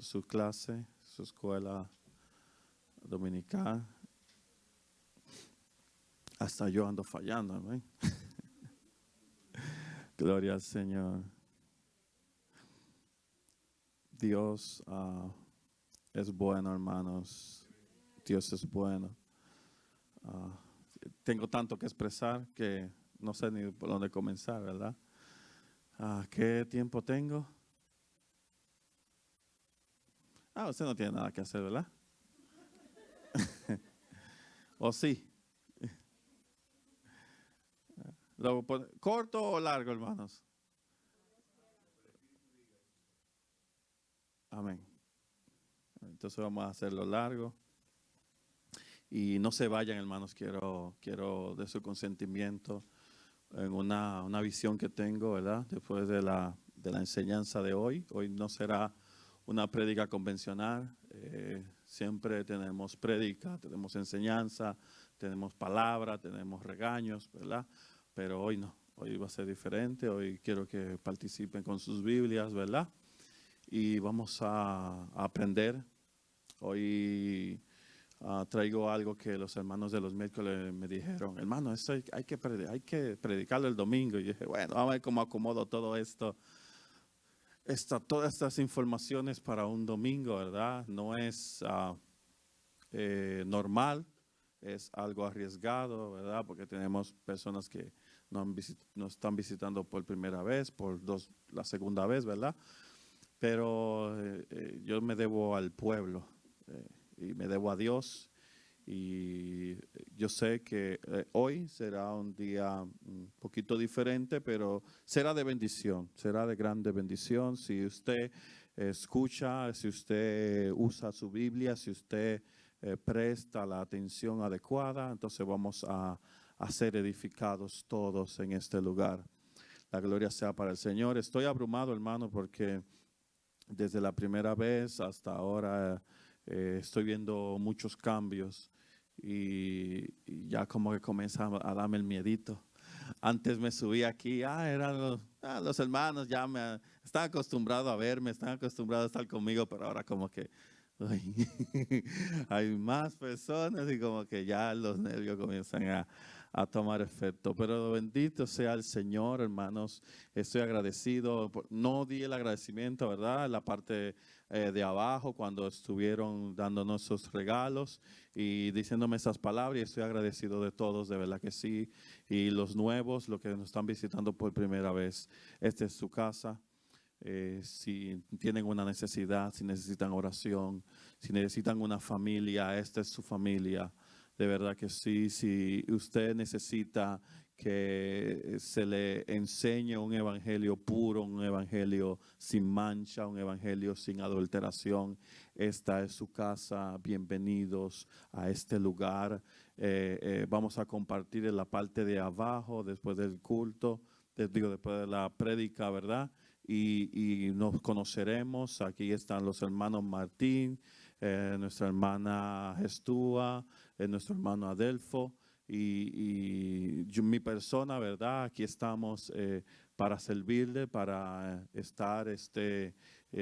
su clase, su escuela dominical. Hasta yo ando fallando, ¿no? Gloria al Señor. Dios es bueno, hermanos. Dios es bueno. Tengo tanto que expresar que no sé ni por dónde comenzar, ¿verdad? ¿Qué tiempo tengo? Usted no tiene nada que hacer, ¿verdad? ¿O sí? ¿Corto o largo, hermanos? Amén. Entonces vamos a hacerlo largo. Y no se vayan, hermanos, quiero de su consentimiento en una visión que tengo, ¿verdad? Después de la enseñanza de hoy. Hoy no será una prédica convencional. Siempre tenemos prédica, tenemos enseñanza, tenemos palabra, tenemos regaños, ¿verdad? Pero hoy no, hoy va a ser diferente. Hoy quiero que participen con sus Biblias, ¿verdad? Y vamos a aprender. Hoy traigo algo que los hermanos de los miércoles me dijeron, hermano, eso hay que predicarlo el domingo. Y yo dije, bueno, vamos a ver cómo acomodo todo esto, todas estas informaciones para un domingo, ¿verdad? No es normal, es algo arriesgado, ¿verdad? Porque tenemos personas que nos están visitando por primera vez, la segunda vez, ¿verdad? Pero yo me debo al pueblo y me debo a Dios. Y yo sé que hoy será un día un poquito diferente, pero será de bendición, será de grande bendición. Si usted escucha, si usted usa su Biblia, si usted presta la atención adecuada, entonces vamos a ser edificados todos en este lugar. La gloria sea para el Señor. Estoy abrumado, hermano, porque desde la primera vez hasta ahora estoy viendo muchos cambios y ya como que comienza a darme el miedito. Antes me subía aquí, eran los hermanos, ya están acostumbrados a verme, están acostumbrados a estar conmigo, pero ahora como que hay más personas y como que ya los nervios comienzan a tomar efecto. Pero bendito sea el Señor, hermanos. Estoy agradecido. No di el agradecimiento, ¿verdad? En la parte de abajo cuando estuvieron dándonos esos regalos y diciéndome esas palabras. Y estoy agradecido de todos, de verdad que sí. Y los nuevos, los que nos están visitando por primera vez. Esta es su casa. Si tienen una necesidad, si necesitan oración, si necesitan una familia, esta es su familia. De verdad que sí. Si usted necesita que se le enseñe un evangelio puro, un evangelio sin mancha, un evangelio sin adulteración, esta es su casa. Bienvenidos a este lugar. Vamos a compartir en la parte de abajo después del culto, después de la prédica, ¿verdad? Y nos conoceremos. Aquí están los hermanos Martín, nuestra hermana Gestúa, nuestro hermano Adelfo y mi persona, ¿verdad? Aquí estamos para servirle, para estar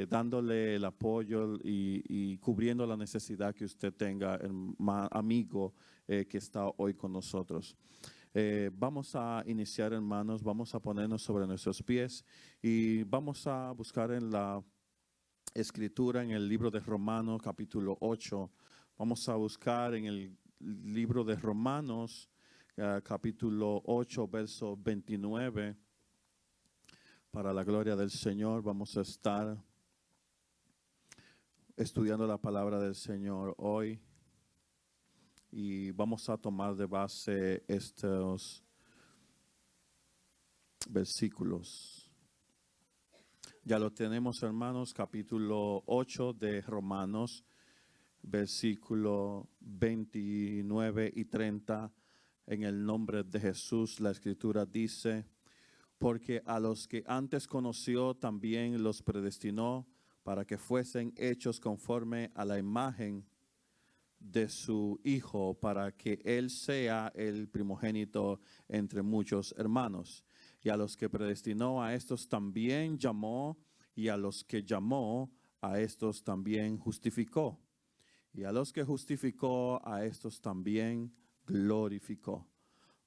dándole el apoyo y cubriendo la necesidad que usted tenga, amigo que está hoy con nosotros. Vamos a iniciar, hermanos, vamos a ponernos sobre nuestros pies y vamos a buscar en la escritura, en el libro de Romanos, capítulo 8. Vamos a buscar en el libro de Romanos, capítulo 8, verso 29. Para la gloria del Señor, vamos a estar estudiando la palabra del Señor hoy. Y vamos a tomar de base estos versículos. Ya lo tenemos, hermanos, capítulo 8 de Romanos, versículo 29 y 30. En el nombre de Jesús, la escritura dice: porque a los que antes conoció también los predestinó para que fuesen hechos conforme a la imagen de su Hijo, para que Él sea el primogénito entre muchos hermanos. Y a los que predestinó, a estos también llamó, y a los que llamó, a estos también justificó. Y a los que justificó, a estos también glorificó.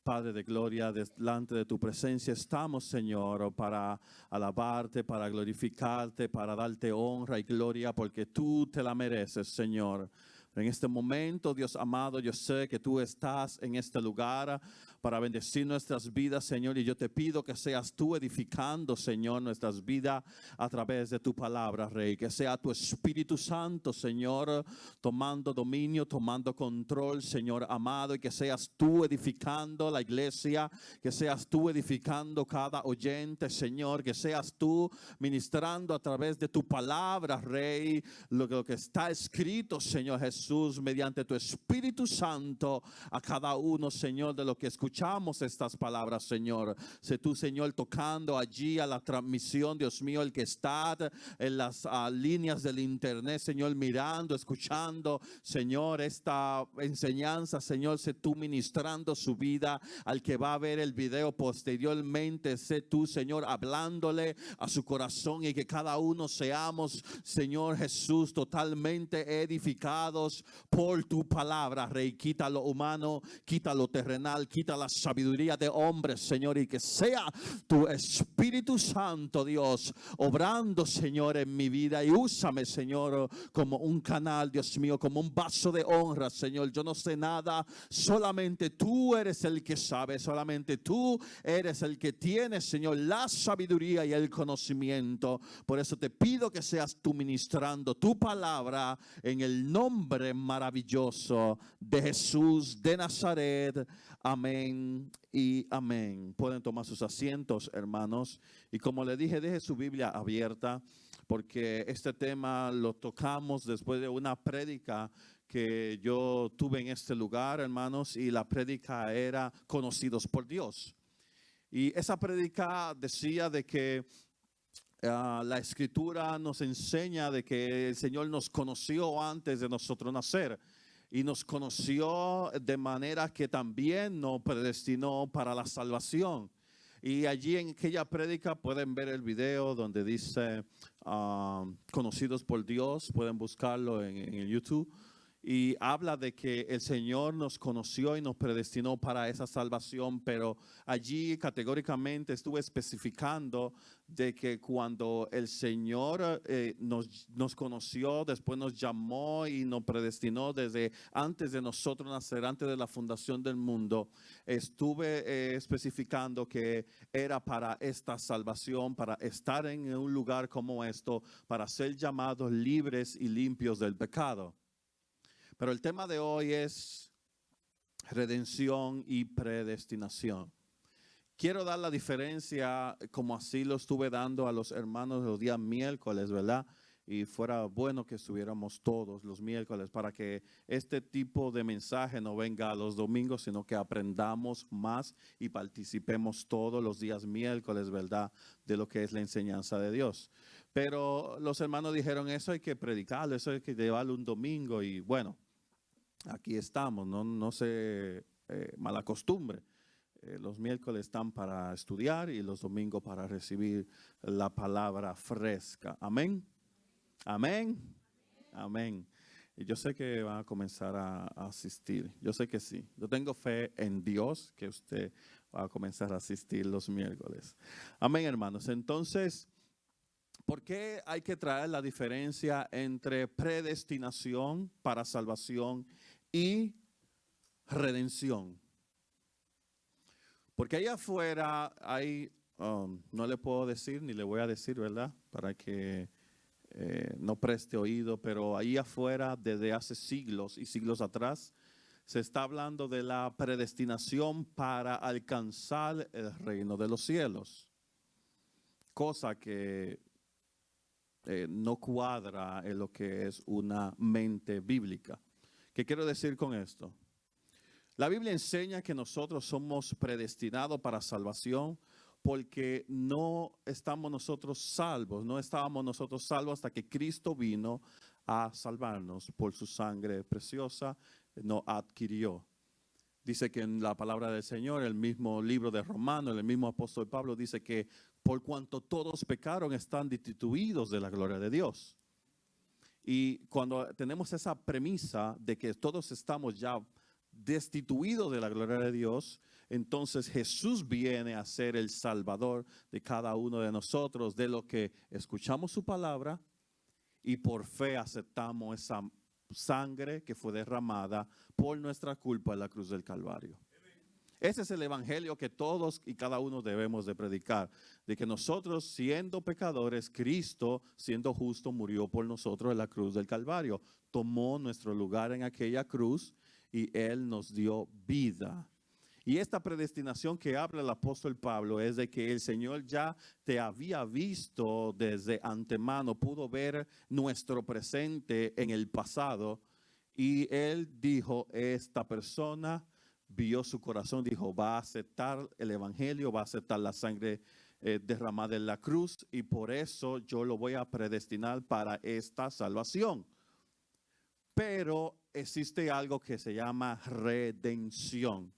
Padre de gloria, delante de tu presencia estamos, Señor, para alabarte, para glorificarte, para darte honra y gloria, porque tú te la mereces, Señor. En este momento, Dios amado, yo sé que tú estás en este lugar para bendecir nuestras vidas, Señor, y yo te pido que seas tú edificando, Señor, nuestras vidas a través de tu palabra, Rey. Que sea tu Espíritu Santo, Señor, tomando dominio, tomando control, Señor amado, y que seas tú edificando la iglesia, que seas tú edificando cada oyente, Señor, que seas tú ministrando a través de tu palabra, Rey, lo que está escrito, Señor Jesús, mediante tu Espíritu Santo a cada uno, Señor, de lo que escuchamos estas palabras, Señor. Sé tú, Señor, tocando allí a la transmisión, Dios mío, el que está en las líneas del internet, Señor, mirando, escuchando, Señor, esta enseñanza, Señor, sé tú ministrando su vida al que va a ver el video posteriormente, sé tú, Señor, hablándole a su corazón y que cada uno seamos, Señor Jesús, totalmente edificados por tu palabra, Rey. Quita lo humano, quita lo terrenal, quita la sabiduría de hombres, Señor, y que sea tu Espíritu Santo, Dios, obrando, Señor, en mi vida, y úsame, Señor, como un canal, Dios mío, como un vaso de honra, Señor. Yo no sé nada, solamente tú eres el que sabe, solamente tú eres el que tiene, Señor, la sabiduría y el conocimiento. Por eso te pido que seas tú ministrando tu palabra en el nombre maravilloso de Jesús de Nazaret. Amén y amén. Pueden tomar sus asientos, hermanos. Y como le dije, deje su Biblia abierta, porque este tema lo tocamos después de una prédica que yo tuve en este lugar, hermanos, y la prédica era Conocidos por Dios. Y esa prédica decía de que la escritura nos enseña de que el Señor nos conoció antes de nosotros nacer. Y nos conoció de manera que también nos predestinó para la salvación. Y allí en aquella prédica pueden ver el video donde dice Conocidos por Dios. Pueden buscarlo en YouTube. Y habla de que el Señor nos conoció y nos predestinó para esa salvación, pero allí categóricamente estuve especificando de que cuando el Señor nos conoció, después nos llamó y nos predestinó desde antes de nosotros nacer, antes de la fundación del mundo, estuve especificando que era para esta salvación, para estar en un lugar como esto, para ser llamados libres y limpios del pecado. Pero el tema de hoy es redención y predestinación. Quiero dar la diferencia, como así lo estuve dando a los hermanos los días miércoles, ¿verdad? Y fuera bueno que estuviéramos todos los miércoles para que este tipo de mensaje no venga los domingos, sino que aprendamos más y participemos todos los días miércoles, ¿verdad? De lo que es la enseñanza de Dios. Pero los hermanos dijeron, eso hay que predicarlo, eso hay que llevarlo un domingo y bueno. Aquí estamos, no se malacostumbre. Los miércoles están para estudiar y los domingos para recibir la palabra fresca. Amén. Amén. Amén. Y yo sé que van a comenzar a asistir. Yo sé que sí. Yo tengo fe en Dios que usted va a comenzar a asistir los miércoles. Amén, hermanos. Entonces, ¿por qué hay que traer la diferencia entre predestinación para salvación y redención? Porque allá afuera hay, no le puedo decir ni le voy a decir, ¿verdad? Para que no preste oído, pero ahí afuera desde hace siglos y siglos atrás se está hablando de la predestinación para alcanzar el reino de los cielos. Cosa que no cuadra en lo que es una mente bíblica. ¿Qué quiero decir con esto? La Biblia enseña que nosotros somos predestinados para salvación porque no estamos nosotros salvos, no estábamos nosotros salvos hasta que Cristo vino a salvarnos por su sangre preciosa, nos adquirió. Dice que en la palabra del Señor, el mismo libro de Romanos, el mismo apóstol Pablo dice que por cuanto todos pecaron están destituidos de la gloria de Dios. Y cuando tenemos esa premisa de que todos estamos ya destituidos de la gloria de Dios, entonces Jesús viene a ser el Salvador de cada uno de nosotros, de lo que escuchamos su palabra y por fe aceptamos esa sangre que fue derramada por nuestra culpa en la cruz del Calvario. Ese es el evangelio que todos y cada uno debemos de predicar, de que nosotros siendo pecadores, Cristo siendo justo murió por nosotros en la cruz del Calvario, tomó nuestro lugar en aquella cruz y Él nos dio vida. Y esta predestinación que habla el apóstol Pablo es de que el Señor ya te había visto desde antemano, pudo ver nuestro presente en el pasado y Él dijo, esta persona vio su corazón, dijo, va a aceptar el evangelio, va a aceptar la sangre derramada en la cruz y por eso yo lo voy a predestinar para esta salvación. Pero existe algo que se llama redención.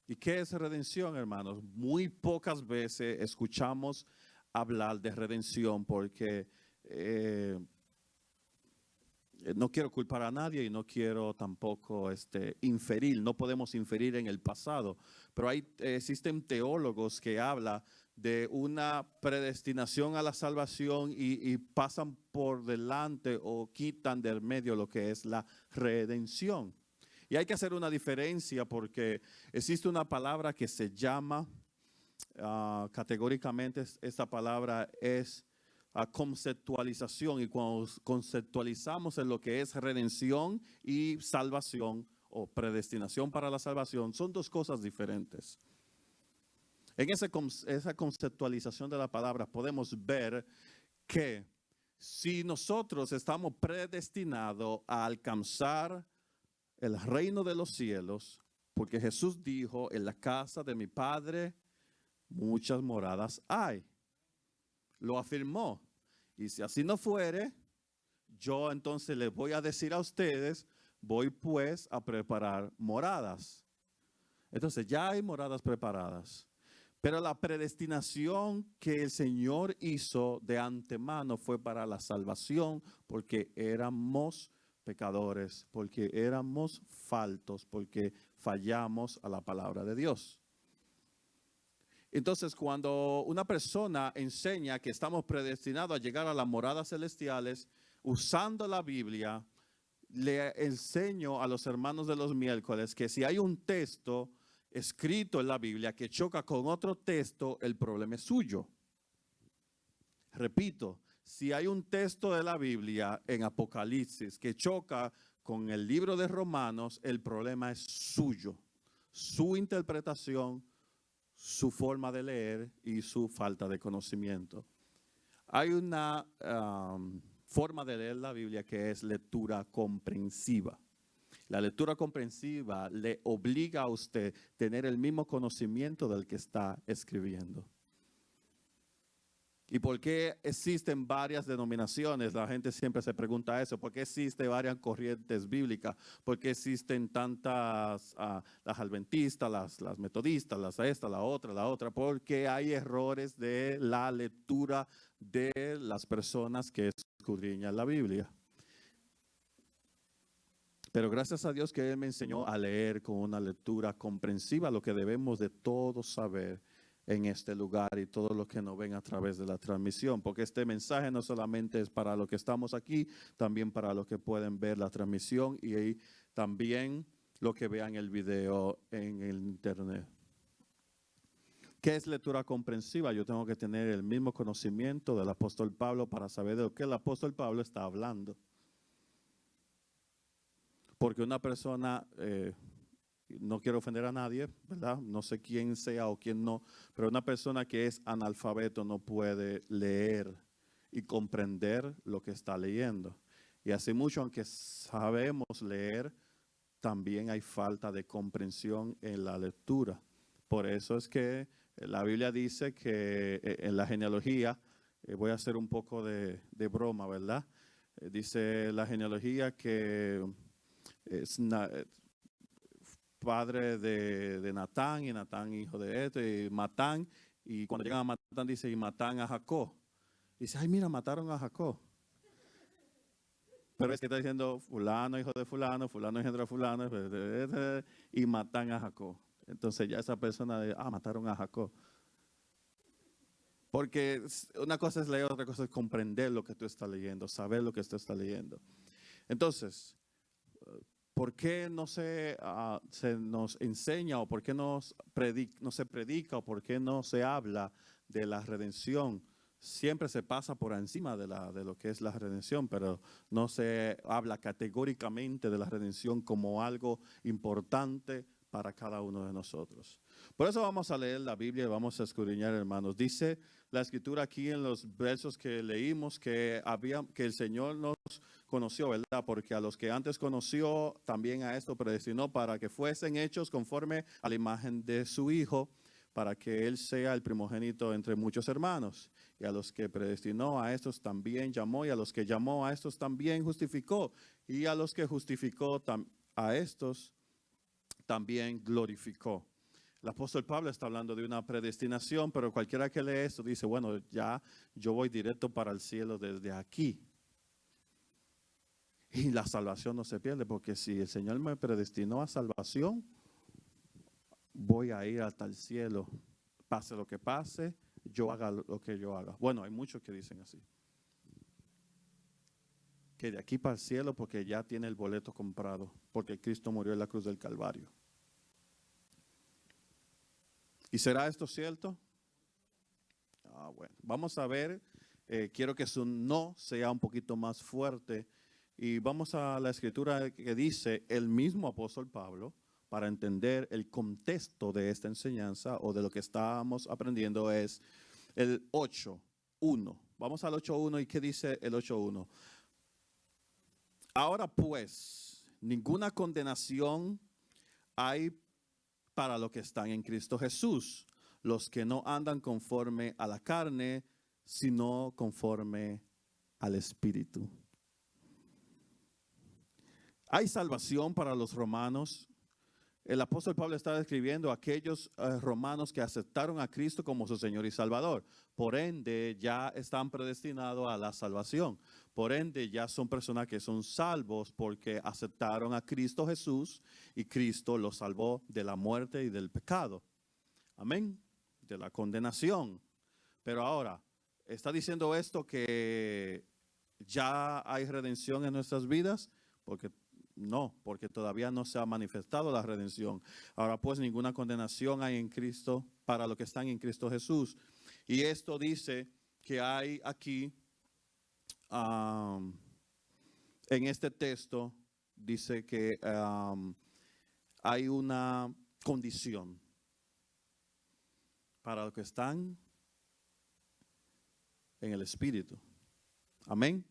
¿Y qué es redención, hermanos? Muy pocas veces escuchamos hablar de redención porque no quiero culpar a nadie y no quiero tampoco inferir, no podemos inferir en el pasado, pero existen teólogos que hablan de una predestinación a la salvación y pasan por delante o quitan del medio lo que es la redención. Y hay que hacer una diferencia porque existe una palabra que se llama, categóricamente esta palabra es conceptualización. Y cuando conceptualizamos en lo que es redención y salvación o predestinación para la salvación, son dos cosas diferentes. En esa conceptualización de la palabra podemos ver que si nosotros estamos predestinados a alcanzar el reino de los cielos, porque Jesús dijo, en la casa de mi Padre muchas moradas hay. Lo afirmó. Y si así no fuere, yo entonces les voy a decir a ustedes, voy pues a preparar moradas. Entonces ya hay moradas preparadas. Pero la predestinación que el Señor hizo de antemano fue para la salvación, porque éramos pecadores, porque éramos faltos, porque fallamos a la palabra de Dios. Entonces, cuando una persona enseña que estamos predestinados a llegar a las moradas celestiales, usando la Biblia, le enseño a los hermanos de los miércoles que si hay un texto escrito en la Biblia que choca con otro texto, el problema es suyo. Repito, si hay un texto de la Biblia en Apocalipsis que choca con el libro de Romanos, el problema es suyo, su interpretación, su forma de leer y su falta de conocimiento. Hay una forma de leer la Biblia que es lectura comprensiva. La lectura comprensiva le obliga a usted a tener el mismo conocimiento del que está escribiendo. ¿Y por qué existen varias denominaciones? La gente siempre se pregunta eso. ¿Por qué existen varias corrientes bíblicas? ¿Por qué existen tantas, las adventistas, las metodistas, la otra? Porque hay errores de la lectura de las personas que escudriñan la Biblia. Pero gracias a Dios que Él me enseñó a leer con una lectura comprensiva lo que debemos de todos saber en este lugar y todos los que nos ven a través de la transmisión, porque este mensaje no solamente es para los que estamos aquí, también para los que pueden ver la transmisión y también los que vean el video en el internet. ¿Qué es lectura comprensiva? Yo tengo que tener el mismo conocimiento del apóstol Pablo para saber de lo que el apóstol Pablo está hablando. Porque una persona, no quiero ofender a nadie, ¿verdad? No sé quién sea o quién no, pero una persona que es analfabeto no puede leer y comprender lo que está leyendo. Y así mucho, aunque sabemos leer, también hay falta de comprensión en la lectura. Por eso es que la Biblia dice que en la genealogía, voy a hacer un poco de broma, ¿verdad? Dice la genealogía que es padre de Natán y Natán hijo de y Matán, y cuando llegan a Matán dice y Matán a Jacob. Y dice, ay mira, mataron a Jacob. Pero es que está diciendo fulano, hijo de fulano, fulano, engendro de fulano, y matan a Jacob. Entonces ya esa persona, mataron a Jacob. Porque una cosa es leer, otra cosa es comprender lo que tú estás leyendo, saber lo que tú estás leyendo. Entonces, ¿por qué no se nos enseña o por qué no se predica o por qué no se habla de la redención? Siempre se pasa por encima de lo que es la redención, pero no se habla categóricamente de la redención como algo importante para cada uno de nosotros. Por eso vamos a leer la Biblia y vamos a escudriñar, hermanos. Dice la Escritura aquí en los versos que leímos que el Señor nos conoció, ¿verdad? Porque a los que antes conoció, también a esto predestinó para que fuesen hechos conforme a la imagen de su Hijo, para que Él sea el primogénito entre muchos hermanos. Y a los que predestinó, a estos también llamó, y a los que llamó, a estos también justificó. Y a los que justificó, a estos también glorificó. El apóstol Pablo está hablando de una predestinación, pero cualquiera que lee esto dice, bueno, ya yo voy directo para el cielo desde aquí. Y la salvación no se pierde, porque si el Señor me predestinó a salvación, voy a ir hasta el cielo. Pase lo que pase, yo haga lo que yo haga. Bueno, hay muchos que dicen así. Que de aquí para el cielo porque ya tiene el boleto comprado, porque Cristo murió en la cruz del Calvario. ¿Y será esto cierto? Bueno, vamos a ver. Quiero que su no sea un poquito más fuerte. Y vamos a la escritura que dice el mismo apóstol Pablo, para entender el contexto de esta enseñanza o de lo que estamos aprendiendo, es el 8:1. Vamos al 8:1 y ¿qué dice el 8:1? Ahora pues, ninguna condenación hay para los que están en Cristo Jesús, los que no andan conforme a la carne, sino conforme al Espíritu. Hay salvación para los romanos. El apóstol Pablo está describiendo a aquellos romanos que aceptaron a Cristo como su Señor y Salvador. Por ende, ya están predestinados a la salvación. Por ende, ya son personas que son salvos porque aceptaron a Cristo Jesús y Cristo los salvó de la muerte y del pecado. Amén. De la condenación. Pero ahora, ¿está diciendo esto que ya hay redención en nuestras vidas? Porque todavía no se ha manifestado la redención. Ahora pues ninguna condenación hay en Cristo para los que están en Cristo Jesús. Y esto dice que hay aquí, en este texto, dice que hay una condición para los que están en el Espíritu. Amén.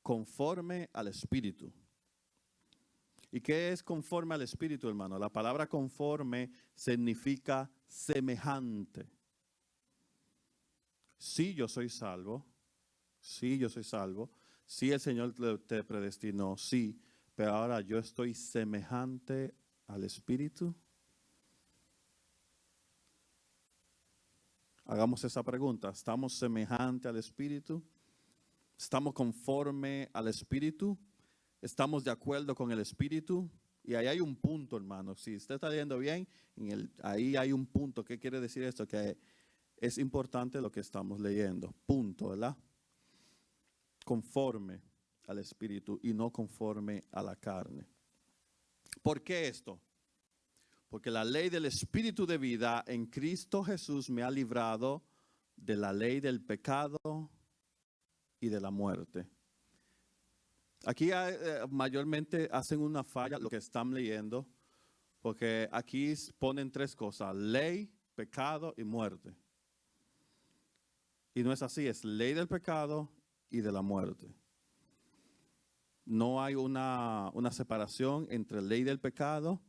Conforme al Espíritu. ¿Y qué es conforme al Espíritu, hermano? La palabra conforme significa semejante. Sí, yo soy salvo. Sí, yo soy salvo. Sí, el Señor te predestinó. Sí, pero ahora yo estoy semejante al Espíritu. Hagamos esa pregunta. ¿Estamos semejante al Espíritu? ¿Estamos conforme al Espíritu? ¿Estamos de acuerdo con el Espíritu? Y ahí hay un punto, hermano. Si usted está leyendo bien, ahí hay un punto. ¿Qué quiere decir esto? Que es importante lo que estamos leyendo. Punto, ¿verdad? Conforme al Espíritu y no conforme a la carne. ¿Por qué esto? Porque la ley del Espíritu de vida en Cristo Jesús me ha librado de la ley del pecado y de la muerte. Aquí mayormente hacen una falla lo que están leyendo, porque aquí ponen tres cosas: ley, pecado y muerte. Y no es así, es ley del pecado y de la muerte. No hay una separación entre ley del pecado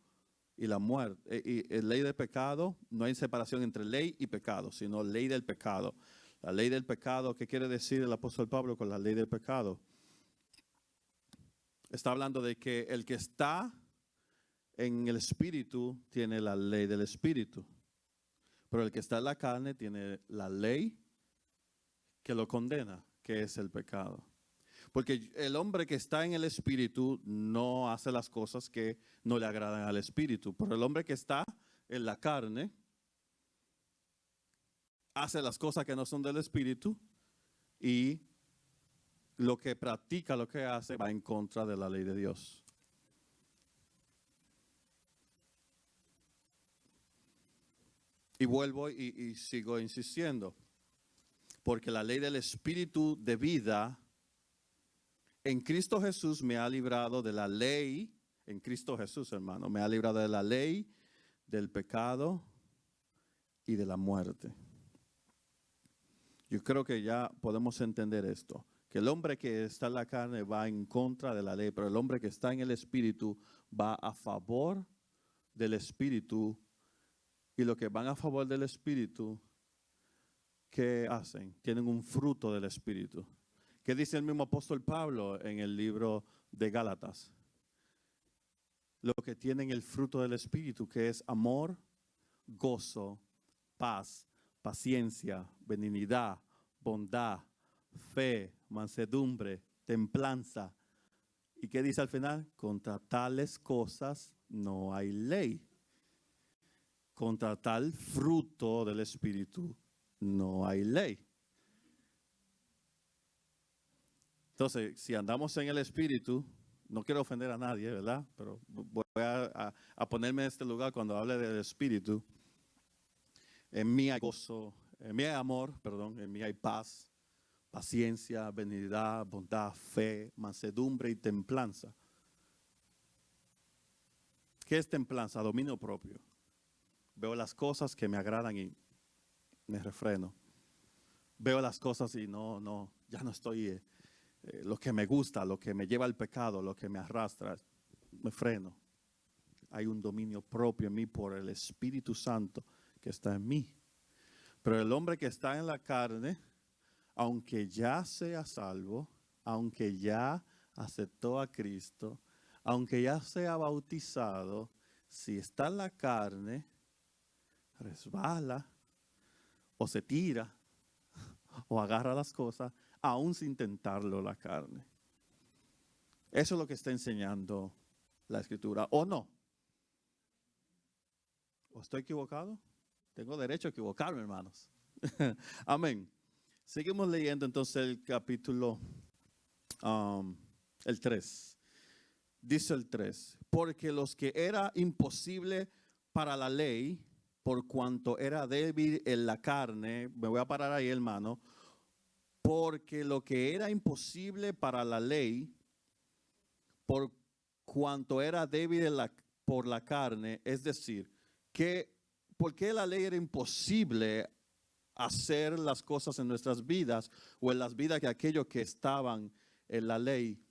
y la muerte. Y ley del pecado, no hay separación entre ley y pecado, sino ley del pecado. La ley del pecado, ¿qué quiere decir el apóstol Pablo con la ley del pecado? Está hablando de que el que está en el Espíritu tiene la ley del Espíritu, pero el que está en la carne tiene la ley que lo condena, que es el pecado. Porque el hombre que está en el espíritu no hace las cosas que no le agradan al espíritu. Pero el hombre que está en la carne hace las cosas que no son del espíritu y lo que practica, lo que hace, va en contra de la ley de Dios. Y vuelvo y sigo insistiendo. Porque la ley del espíritu de vida en Cristo Jesús me ha librado de la ley. En Cristo Jesús, hermano, me ha librado de la ley, del pecado y de la muerte. Yo creo que ya podemos entender esto. Que el hombre que está en la carne va en contra de la ley, pero el hombre que está en el espíritu va a favor del espíritu. Y los que van a favor del espíritu, ¿qué hacen? Tienen un fruto del espíritu. ¿Qué dice el mismo apóstol Pablo en el libro de Gálatas? Lo que tienen el fruto del espíritu, que es amor, gozo, paz, paciencia, benignidad, bondad, fe, mansedumbre, templanza. ¿Y qué dice al final? Contra tales cosas no hay ley. Contra tal fruto del espíritu no hay ley. Entonces, si andamos en el espíritu, no quiero ofender a nadie, ¿verdad? Pero voy a ponerme en este lugar cuando hable del espíritu. En mí hay gozo, en mí hay amor, en mí hay paz, paciencia, benignidad, bondad, fe, mansedumbre y templanza. ¿Qué es templanza? Dominio propio. Veo las cosas que me agradan y me refreno. Veo las cosas y ya no estoy lo que me gusta, lo que me lleva al pecado, lo que me arrastra, me freno. Hay un dominio propio en mí por el Espíritu Santo que está en mí. Pero el hombre que está en la carne, aunque ya sea salvo, aunque ya aceptó a Cristo, aunque ya sea bautizado, si está en la carne, resbala o se tira o agarra las cosas, aún sin tentarlo la carne. Eso es lo que está enseñando la Escritura, ¿o no? ¿O estoy equivocado? Tengo derecho a equivocarme, hermanos. Amén. Seguimos leyendo entonces el capítulo, el 3. Dice el 3, porque los que era imposible para la ley, por cuanto era débil en la carne, me voy a parar ahí, hermano, porque lo que era imposible para la ley, por cuanto era débil por la carne, es decir, ¿por qué la ley era imposible hacer las cosas en nuestras vidas o en las vidas de aquellos que estaban en la ley?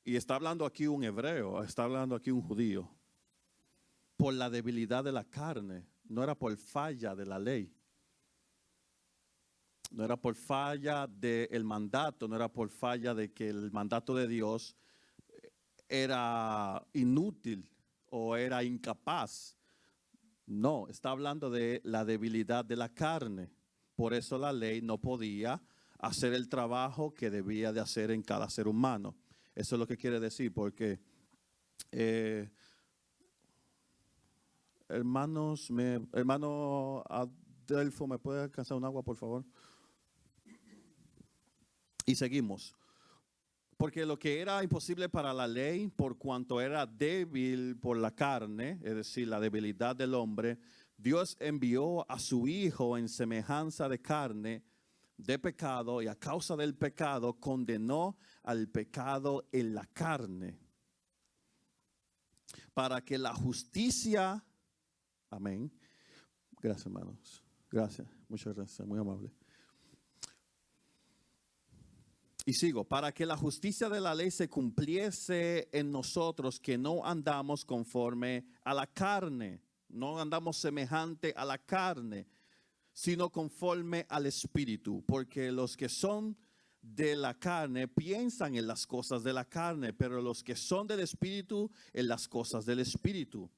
Y está hablando aquí un hebreo, está hablando aquí un judío. Por la debilidad de la carne, no era por falla de la ley. No era por falla del mandato, no era por falla de que el mandato de Dios era inútil o era incapaz. No, está hablando de la debilidad de la carne. Por eso la ley no podía hacer el trabajo que debía de hacer en cada ser humano. Eso es lo que quiere decir, porque hermano Adelfo, ¿me puede alcanzar un agua, por favor? Y seguimos. Porque lo que era imposible para la ley, por cuanto era débil por la carne, es decir, la debilidad del hombre, Dios envió a su Hijo en semejanza de carne, de pecado, y a causa del pecado condenó al pecado en la carne, para que la justicia, amén. Gracias, hermanos. Gracias, muchas gracias, muy amable. Y sigo, para que la justicia de la ley se cumpliese en nosotros, que no andamos conforme a la carne, no andamos semejante a la carne, sino conforme al Espíritu, porque los que son de la carne piensan en las cosas de la carne, pero los que son del Espíritu en las cosas del Espíritu.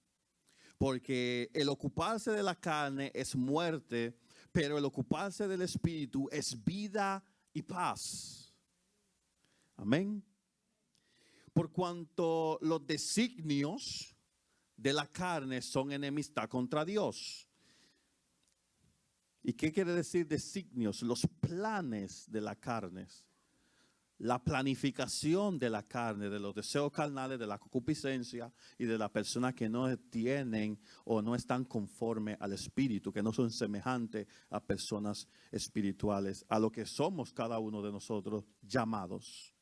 Porque el ocuparse de la carne es muerte, pero el ocuparse del Espíritu es vida y paz. Amén. Por cuanto los designios de la carne son enemistad contra Dios. ¿Y qué quiere decir designios? Los planes de la carne. La planificación de la carne, de los deseos carnales, de la concupiscencia y de las personas que no tienen o no están conforme al Espíritu, que no son semejantes a personas espirituales, a lo que somos cada uno de nosotros llamados.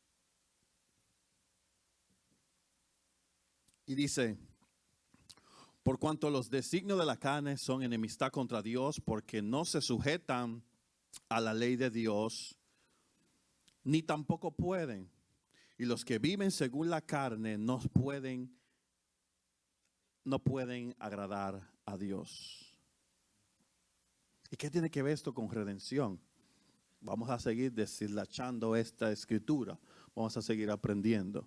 Y dice, por cuanto los designios de la carne son enemistad contra Dios, porque no se sujetan a la ley de Dios, ni tampoco pueden. Y los que viven según la carne no pueden agradar a Dios. ¿Y qué tiene que ver esto con redención? Vamos a seguir deshilachando esta escritura. Vamos a seguir aprendiendo.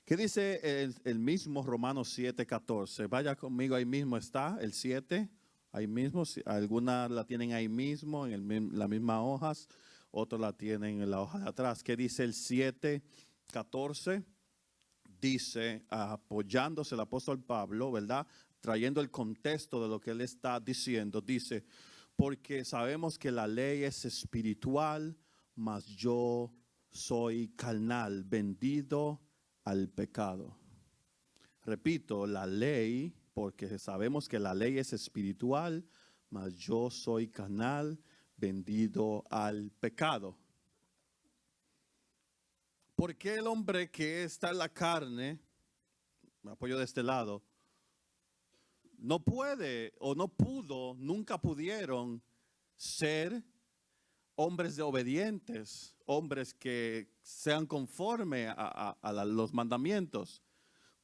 ¿Qué dice el mismo Romanos 7:14? Vaya conmigo, ahí mismo está el 7. Ahí mismo, algunas la tienen ahí mismo, en las mismas hojas. Otros la tienen en la hoja de atrás. ¿Qué dice el 7:14? Dice, apoyándose el apóstol Pablo, ¿verdad? Trayendo el contexto de lo que él está diciendo. Dice, porque sabemos que la ley es espiritual, mas yo soy carnal, vendido al pecado. Repito, la ley, porque sabemos que la ley es espiritual, mas yo soy carnal, vendido al pecado. ¿Por qué el hombre que está en la carne, me apoyo de este lado, no puede o no pudo, nunca pudieron ser hombres de obedientes, hombres que sean conforme a los mandamientos?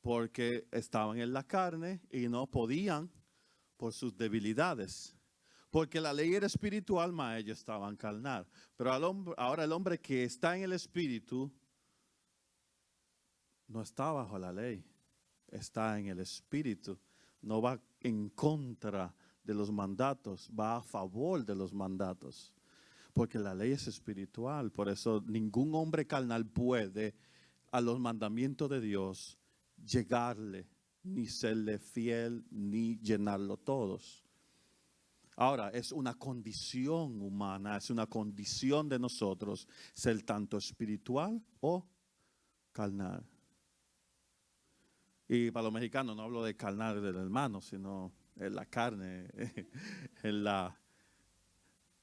Porque estaban en la carne y no podían por sus debilidades. Porque la ley era espiritual, mas ellos estaban carnal. Pero ahora el hombre que está en el espíritu no está bajo la ley, está en el espíritu. No va en contra de los mandatos, va a favor de los mandatos. Porque la ley es espiritual. Por eso ningún hombre carnal puede a los mandamientos de Dios llegarle, ni serle fiel, ni llenarlo todos. Ahora, es una condición humana, es una condición de nosotros ser tanto espiritual o carnal. Y para los mexicanos no hablo de carnal del hermano, sino en la carne, en la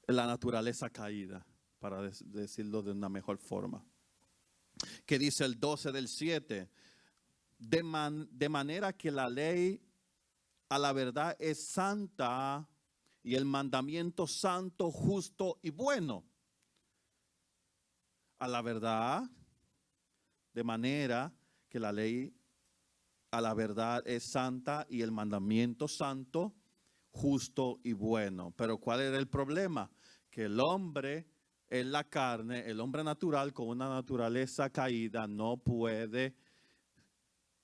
naturaleza caída, para decirlo de una mejor forma. Que dice el 12 del 7, de manera que la ley a la verdad es santa y el mandamiento santo, justo y bueno. A la verdad, de manera que la ley a la verdad es santa y el mandamiento santo, justo y bueno. Pero ¿cuál era el problema? Que el hombre en la carne, el hombre natural con una naturaleza caída no puede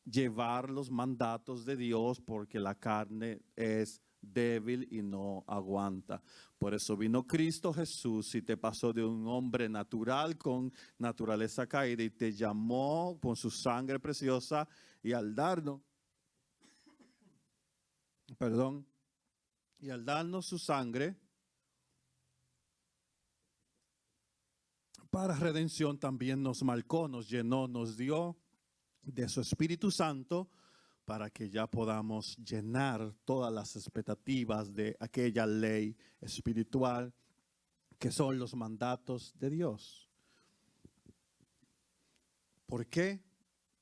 llevar los mandatos de Dios porque la carne es débil y no aguanta. Por eso vino Cristo Jesús y te pasó de un hombre natural con naturaleza caída y te llamó con su sangre preciosa y al darnos, y al darnos su sangre para redención también nos marcó, nos llenó, nos dio de su Espíritu Santo para que ya podamos llenar todas las expectativas de aquella ley espiritual que son los mandatos de Dios. ¿Por qué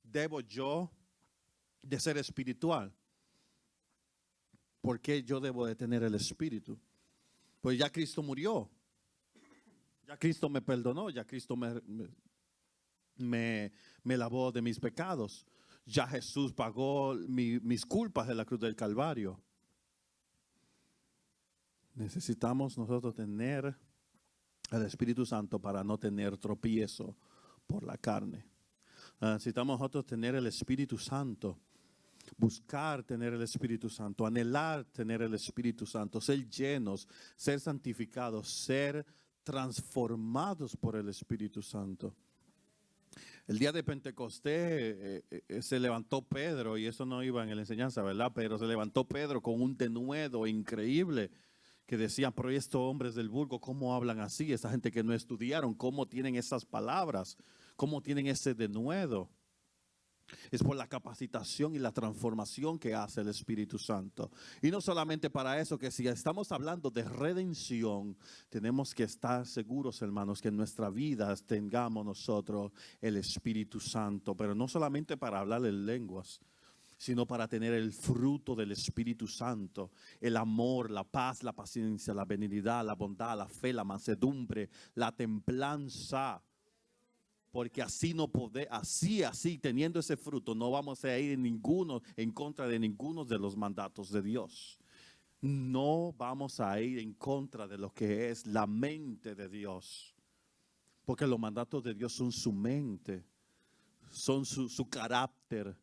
debo yo de ser espiritual? ¿Por qué yo debo de tener el Espíritu? Pues ya Cristo murió, ya Cristo me perdonó, ya Cristo me lavó de mis pecados. Ya Jesús pagó mis culpas en la cruz del Calvario. Necesitamos nosotros tener el Espíritu Santo para no tener tropiezo por la carne. Necesitamos nosotros tener el Espíritu Santo, buscar tener el Espíritu Santo, anhelar tener el Espíritu Santo, ser llenos, ser santificados, ser transformados por el Espíritu Santo. El día de Pentecostés se levantó Pedro, y eso no iba en la enseñanza, ¿verdad? Pero se levantó Pedro con un denuedo increíble que decían, pero estos hombres del vulgo, ¿cómo hablan así? Esa gente que no estudiaron, ¿cómo tienen esas palabras? ¿Cómo tienen ese denuedo? Es por la capacitación y la transformación que hace el Espíritu Santo. Y no solamente para eso, que si estamos hablando de redención, tenemos que estar seguros, hermanos, que en nuestra vida tengamos nosotros el Espíritu Santo, pero no solamente para hablar en lenguas, sino para tener el fruto del Espíritu Santo, el amor, la paz, la paciencia, la benignidad, la bondad, la fe, la mansedumbre, la templanza. Porque así no podemos, así, teniendo ese fruto, no vamos a ir en contra de ninguno de los mandatos de Dios. No vamos a ir en contra de lo que es la mente de Dios. Porque los mandatos de Dios son su mente, son su carácter.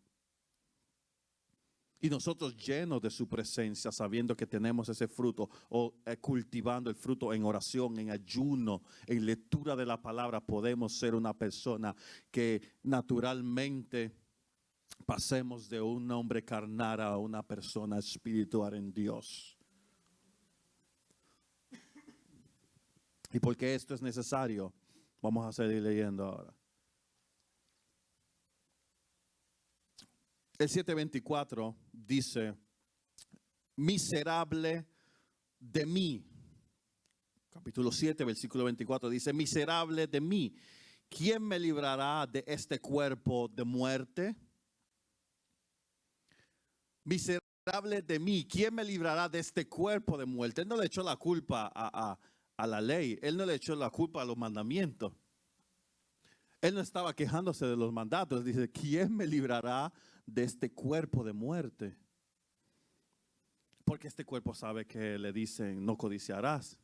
Y nosotros llenos de su presencia, sabiendo que tenemos ese fruto, o cultivando el fruto en oración, en ayuno, en lectura de la palabra, podemos ser una persona que naturalmente pasemos de un hombre carnal a una persona espiritual en Dios. Y porque esto es necesario, vamos a seguir leyendo ahora. El 7:24 dice, miserable de mí. Capítulo 7, versículo 24 dice, miserable de mí, ¿quién me librará de este cuerpo de muerte? Miserable de mí, ¿quién me librará de este cuerpo de muerte? Él no le echó la culpa a la ley, él no le echó la culpa a los mandamientos. Él no estaba quejándose de los mandatos, dice, ¿quién me librará de este cuerpo de muerte? Porque este cuerpo sabe que le dicen, no codiciarás.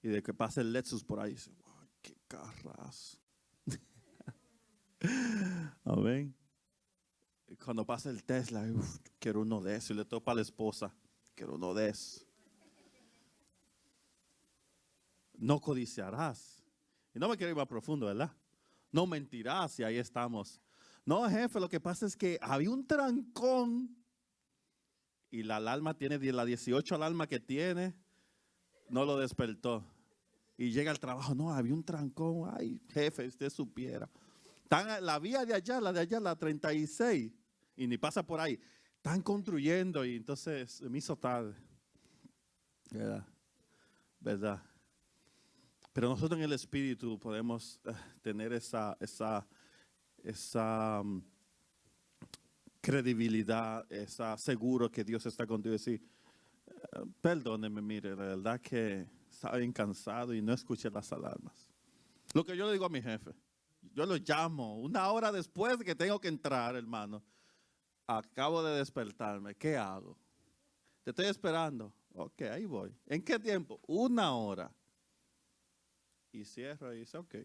Y de que pase el Lexus por ahí, dice, wow, qué carras. Amén. Cuando pasa el Tesla, quiero uno de esos. Y le topa a la esposa, quiero uno de esos. No codiciarás. Y no me quiero ir más profundo, ¿verdad? No mentirás, y ahí estamos. No, jefe, lo que pasa es que había un trancón. Y la alarma tiene, la 18 alarma que tiene, no lo despertó. Y llega al trabajo, no, había un trancón. Ay, jefe, usted supiera. La vía de allá, la 36, y ni pasa por ahí. Están construyendo y entonces me hizo tarde. ¿Verdad? Pero nosotros en el Espíritu podemos tener esa credibilidad, seguro que Dios está contigo y decir, perdóneme, mire, la verdad que estaba bien cansado y no escuché las alarmas. Lo que yo le digo a mi jefe, yo lo llamo 1 hora después de que tengo que entrar, hermano. Acabo de despertarme, ¿qué hago? Te estoy esperando. Ok, ahí voy. ¿En qué tiempo? 1 hora. Y cierro y dice, ok.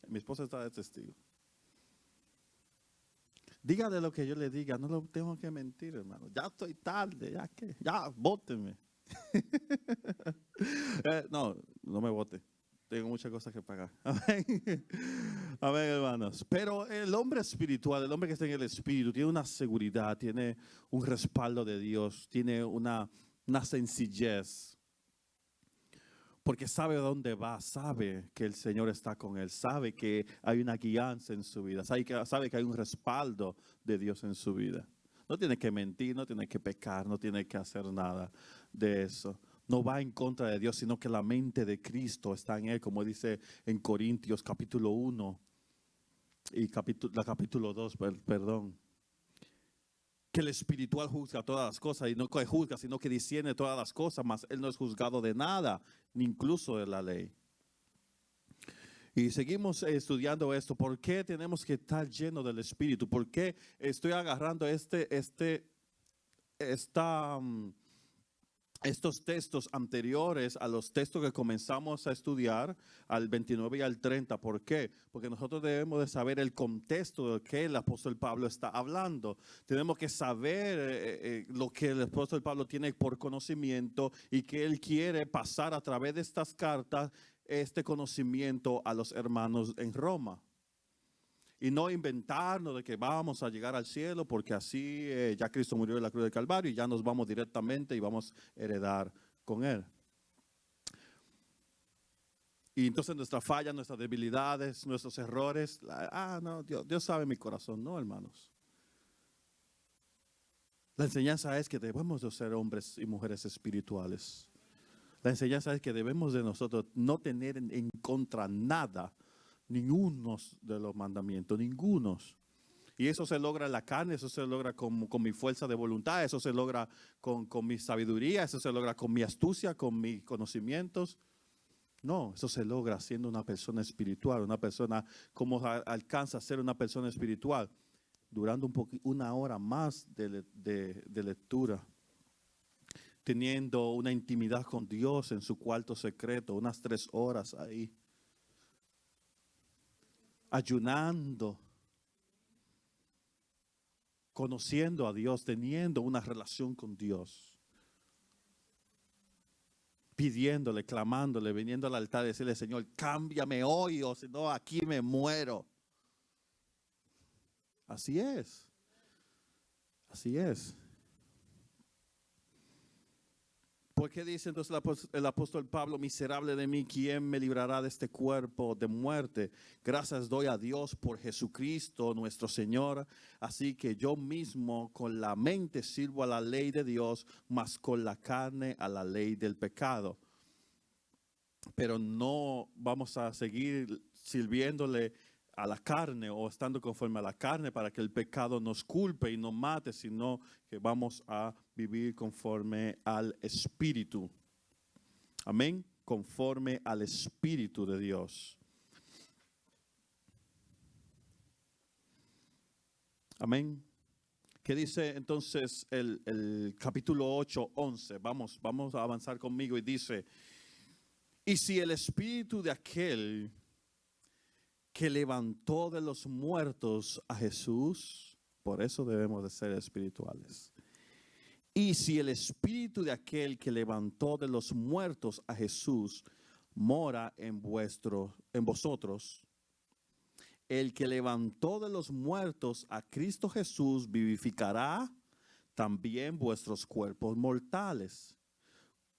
Mi esposa está de testigo. Dígale lo que yo le diga, no lo tengo que mentir, hermano. Ya estoy tarde, ya, bóteme. No me vote. Tengo muchas cosas que pagar. Amén. Amén, hermanos. Pero el hombre espiritual, el hombre que está en el espíritu, tiene una seguridad, tiene un respaldo de Dios, tiene una sencillez. Porque sabe dónde va, sabe que el Señor está con él, sabe que hay una guianza en su vida, sabe que hay un respaldo de Dios en su vida. No tiene que mentir, no tiene que pecar, no tiene que hacer nada de eso. No va en contra de Dios, sino que la mente de Cristo está en él, como dice en Corintios capítulo 1 y capítulo 2, perdón. Que el espiritual juzga todas las cosas, y no que juzga, sino que discierne todas las cosas, mas él no es juzgado de nada, ni incluso de la ley. Y seguimos estudiando esto. ¿Por qué tenemos que estar llenos del Espíritu? ¿Por qué estoy agarrando estos textos anteriores a los textos que comenzamos a estudiar, al 29 y al 30? ¿Por qué? Porque nosotros debemos de saber el contexto de que el apóstol Pablo está hablando. Tenemos que saber lo que el apóstol Pablo tiene por conocimiento y que él quiere pasar a través de estas cartas, este conocimiento a los hermanos en Roma. Y no inventarnos de que vamos a llegar al cielo porque así ya Cristo murió en la cruz del Calvario y ya nos vamos directamente y vamos a heredar con Él. Y entonces nuestras fallas, nuestras debilidades, nuestros errores, no, Dios sabe mi corazón. No, hermanos. La enseñanza es que debemos de ser hombres y mujeres espirituales. La enseñanza es que debemos de nosotros no tener en contra nada, ninguno de los mandamientos, ninguno. Y eso se logra en la carne, eso se logra con mi fuerza de voluntad, eso se logra con mi sabiduría, eso se logra con mi astucia, con mis conocimientos. No, eso se logra siendo una persona espiritual, una persona, ¿cómo alcanza a ser una persona espiritual? Durando una hora más de lectura, teniendo una intimidad con Dios en su cuarto secreto, unas 3 horas ahí, ayunando, conociendo a Dios, teniendo una relación con Dios, pidiéndole, clamándole, viniendo al altar y decirle, Señor, cámbiame hoy o si no, aquí me muero. Así es. Así es. ¿Por qué dice entonces el apóstol Pablo, miserable de mí, quién me librará de este cuerpo de muerte? Gracias doy a Dios por Jesucristo nuestro Señor. Así que yo mismo con la mente sirvo a la ley de Dios, mas con la carne a la ley del pecado. Pero no vamos a seguir sirviéndole a la carne o estando conforme a la carne para que el pecado nos culpe y nos mate, sino que vamos a vivir conforme al Espíritu. Amén. Conforme al Espíritu de Dios. Amén. ¿Qué dice entonces el capítulo 8, 11? Vamos a avanzar conmigo y dice, y si el Espíritu de aquel que levantó de los muertos a Jesús, por eso debemos de ser espirituales. Y si el Espíritu de aquel que levantó de los muertos a Jesús mora en vosotros, el que levantó de los muertos a Cristo Jesús vivificará también vuestros cuerpos mortales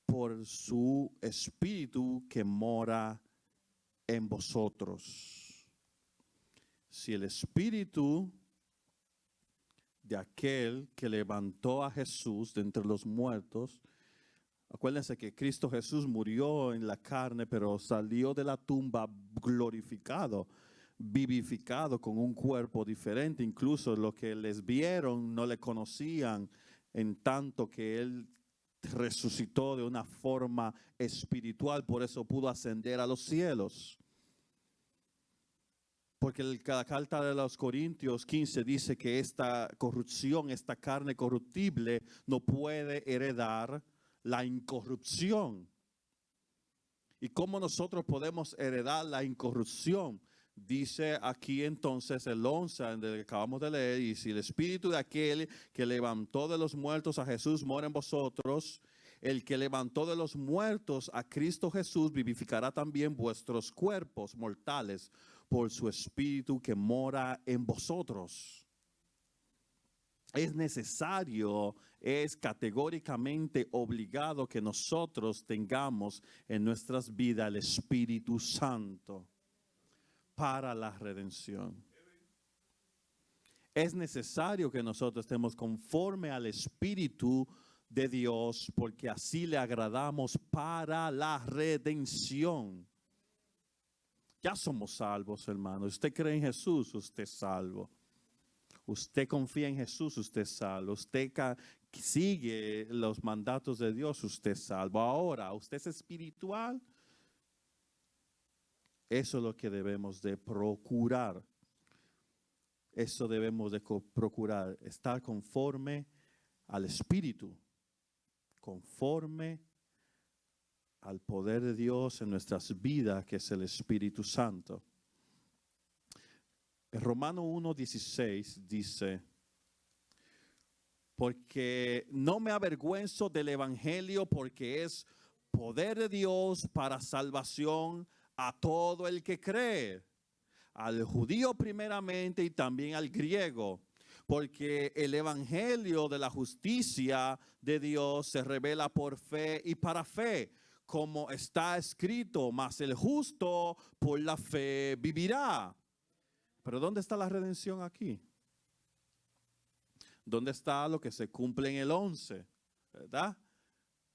por su Espíritu que mora en vosotros. Si el Espíritu de aquel que levantó a Jesús de entre los muertos, acuérdense que Cristo Jesús murió en la carne, pero salió de la tumba glorificado, vivificado con un cuerpo diferente. Incluso los que les vieron no le conocían, en tanto que Él resucitó de una forma espiritual, por eso pudo ascender a los cielos. Porque la carta de los Corintios 15 dice que esta corrupción, esta carne corruptible no puede heredar la incorrupción. ¿Y cómo nosotros podemos heredar la incorrupción? Dice aquí entonces el 11, donde acabamos de leer, y si el Espíritu de aquel que levantó de los muertos a Jesús mora en vosotros, el que levantó de los muertos a Cristo Jesús vivificará también vuestros cuerpos mortales por su Espíritu que mora en vosotros. Es necesario, es categóricamente obligado que nosotros tengamos en nuestras vidas el Espíritu Santo para la redención. Es necesario que nosotros estemos conforme al Espíritu de Dios, porque así le agradamos para la redención. Ya somos salvos, hermanos. Usted cree en Jesús, usted es salvo. Usted confía en Jesús, usted es salvo. Usted sigue los mandatos de Dios, usted es salvo. Ahora, usted es espiritual. Eso es lo que debemos de procurar. Eso debemos de procurar. Estar conforme al Espíritu. Conforme al poder de Dios en nuestras vidas, que es el Espíritu Santo. En Romanos 1:16 dice, porque no me avergüenzo del Evangelio, porque es poder de Dios para salvación a todo el que cree. al judío primeramente y también al griego, porque el evangelio de la justicia de Dios se revela por fe y para fe, como está escrito, mas el justo por la fe vivirá. Pero ¿dónde está la redención aquí? ¿Dónde está lo que se cumple en el 11? ¿Verdad?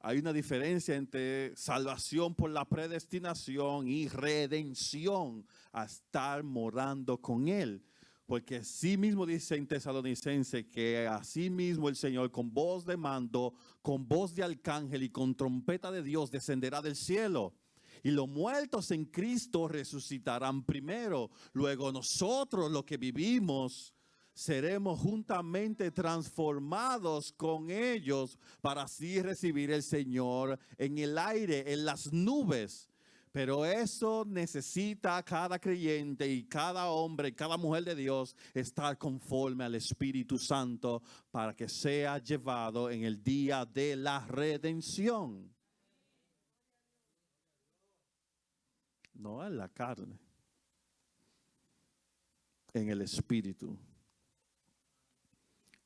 Hay una diferencia entre salvación por la predestinación y redención a estar morando con Él. Porque así mismo dice en Tesalonicense que así mismo el Señor con voz de mando, con voz de arcángel y con trompeta de Dios descenderá del cielo. Y los muertos en Cristo resucitarán primero. Luego nosotros los que vivimos seremos juntamente transformados con ellos para así recibir el Señor en el aire, en las nubes. Pero eso necesita cada creyente y cada hombre y cada mujer de Dios estar conforme al Espíritu Santo para que sea llevado en el día de la redención. No en la carne, en el Espíritu.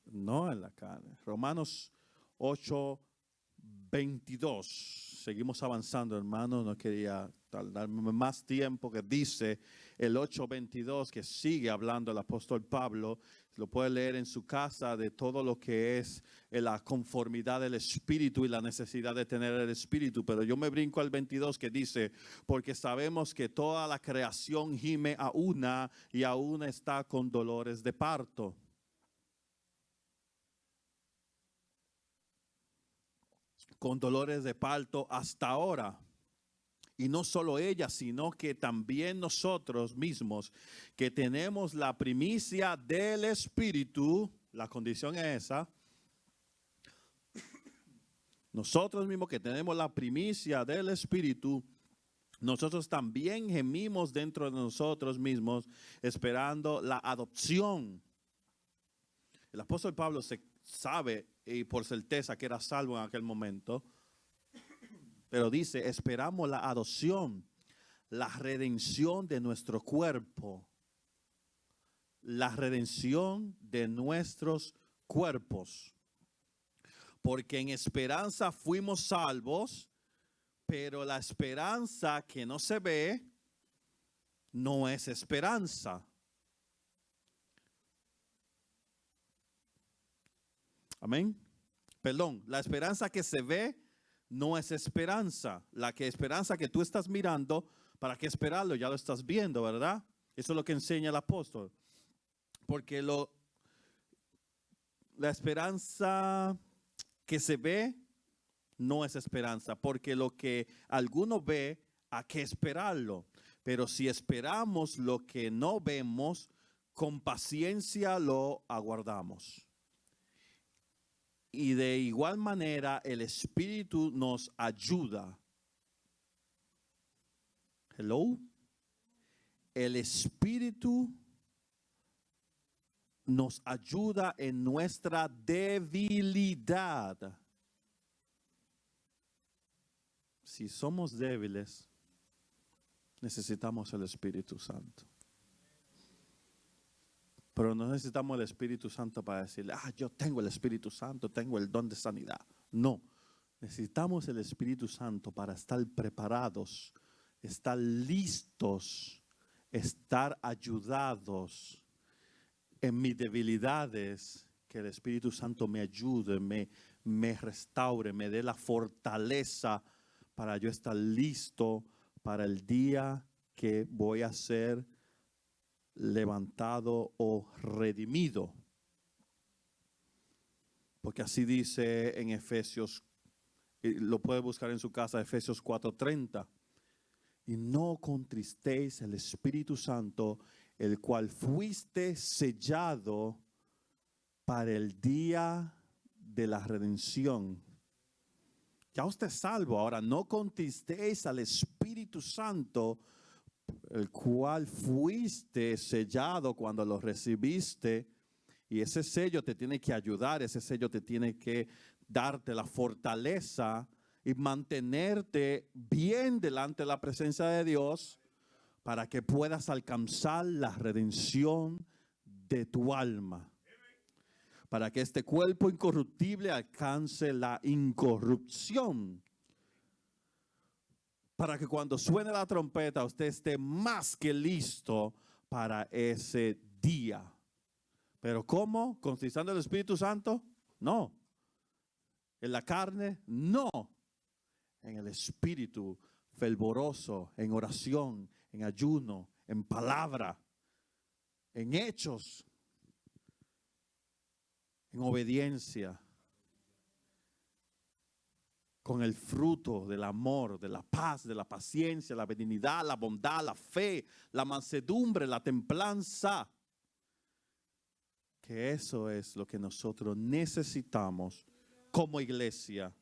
No en la carne. Romanos 8:22. Seguimos avanzando, hermano. No quería tardarme más tiempo, que dice el 8:22, que sigue hablando el apóstol Pablo. Lo puede leer en su casa, de todo lo que es la conformidad del Espíritu y la necesidad de tener el Espíritu. Pero yo me brinco al 22, que dice: porque sabemos que toda la creación gime a una y a una está con dolores de parto. Con dolores de parto hasta ahora. Y no solo ella, sino que también nosotros mismos, que tenemos la primicia del Espíritu. La condición es esa. Nosotros mismos que tenemos la primicia del Espíritu, nosotros también gemimos dentro de nosotros mismos, esperando la adopción. El apóstol Pablo se sabe y por certeza que era salvo en aquel momento, pero dice: esperamos la adopción, la redención de nuestro cuerpo, la redención de nuestros cuerpos, porque en esperanza fuimos salvos, pero la esperanza que no se ve no es esperanza. Amén. Perdón, la esperanza que se ve no es esperanza. Esperanza que tú estás mirando, ¿para qué esperarlo? Ya lo estás viendo, ¿verdad? Eso es lo que enseña el apóstol. Porque la esperanza que se ve no es esperanza. Porque lo que alguno ve, ¿a qué esperarlo? Pero si esperamos lo que no vemos, con paciencia lo aguardamos. Y de igual manera el Espíritu nos ayuda. Hello. El Espíritu nos ayuda en nuestra debilidad. Si somos débiles, necesitamos el Espíritu Santo. Pero no necesitamos el Espíritu Santo para decirle: yo tengo el Espíritu Santo, tengo el don de sanidad. No, necesitamos el Espíritu Santo para estar preparados, estar listos, estar ayudados en mis debilidades. Que el Espíritu Santo me ayude, me restaure, me dé la fortaleza para yo estar listo para el día que voy a ser levantado o redimido. Porque así dice en Efesios, lo puede buscar en su casa, Efesios 4:30. Y no contristéis el Espíritu Santo, el cual fuiste sellado para el día de la redención. Ya usted es salvo. Ahora no contristéis al Espíritu Santo, el cual fuiste sellado cuando lo recibiste. Y ese sello te tiene que ayudar, ese sello te tiene que darte la fortaleza y mantenerte bien delante de la presencia de Dios para que puedas alcanzar la redención de tu alma. Para que este cuerpo incorruptible alcance la incorrupción. Para que cuando suene la trompeta usted esté más que listo para ese día. ¿Pero cómo? ¿Conquistando el Espíritu Santo? No. ¿En la carne? No. En el Espíritu fervoroso, en oración, en ayuno, en palabra, en hechos, en obediencia, con el fruto del amor, de la paz, de la paciencia, la benignidad, la bondad, la fe, la mansedumbre, la templanza. Que eso es lo que nosotros necesitamos como iglesia.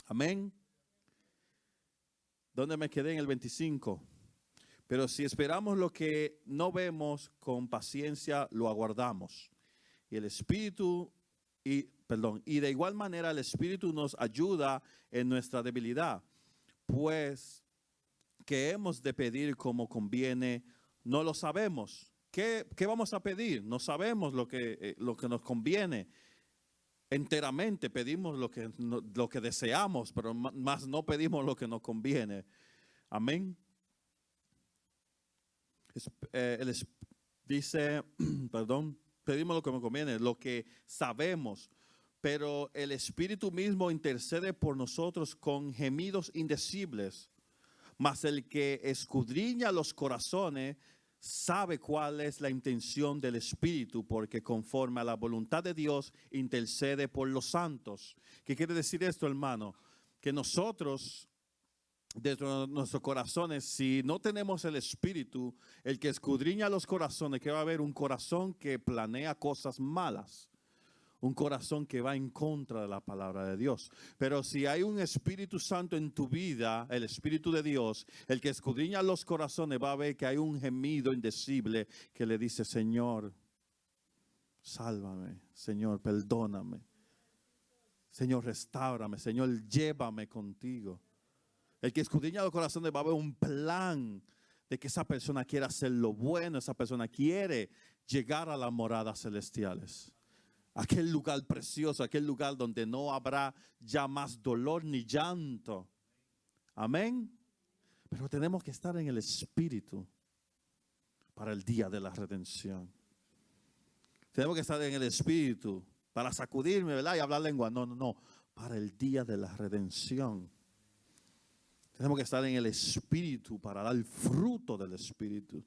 Amén. ¿Dónde me quedé? En el 25. Pero si esperamos lo que no vemos, con paciencia lo aguardamos. Y el Espíritu, y de igual manera el Espíritu nos ayuda en nuestra debilidad. Pues que hemos de pedir como conviene, no lo sabemos. ¿Qué vamos a pedir? No sabemos lo que nos conviene. Enteramente pedimos lo que deseamos, pero más no pedimos lo que nos conviene. Amén. Dice, pedimos lo que nos conviene, lo que sabemos, pero el Espíritu mismo intercede por nosotros con gemidos indecibles. Mas el que escudriña los corazones sabe cuál es la intención del Espíritu, porque conforme a la voluntad de Dios intercede por los santos. ¿Qué quiere decir esto, hermano? Que nosotros, dentro de nuestros corazones, si no tenemos el Espíritu, el que escudriña los corazones, que va a haber un corazón que planea cosas malas. Un corazón que va en contra de la palabra de Dios. Pero si hay un Espíritu Santo en tu vida, el Espíritu de Dios, el que escudriña los corazones, va a ver que hay un gemido indecible que le dice: Señor, sálvame. Señor, perdóname. Señor, restáurame. Señor, llévame contigo. El que escudriña los corazones va a ver un plan de que esa persona quiere hacer lo bueno. Esa persona quiere llegar a las moradas celestiales. Aquel lugar precioso, aquel lugar donde no habrá ya más dolor ni llanto. Amén. Pero tenemos que estar en el Espíritu para el día de la redención. Tenemos que estar en el Espíritu para sacudirme, ¿verdad? Y hablar lengua. No. Para el día de la redención. Tenemos que estar en el Espíritu para dar el fruto del Espíritu.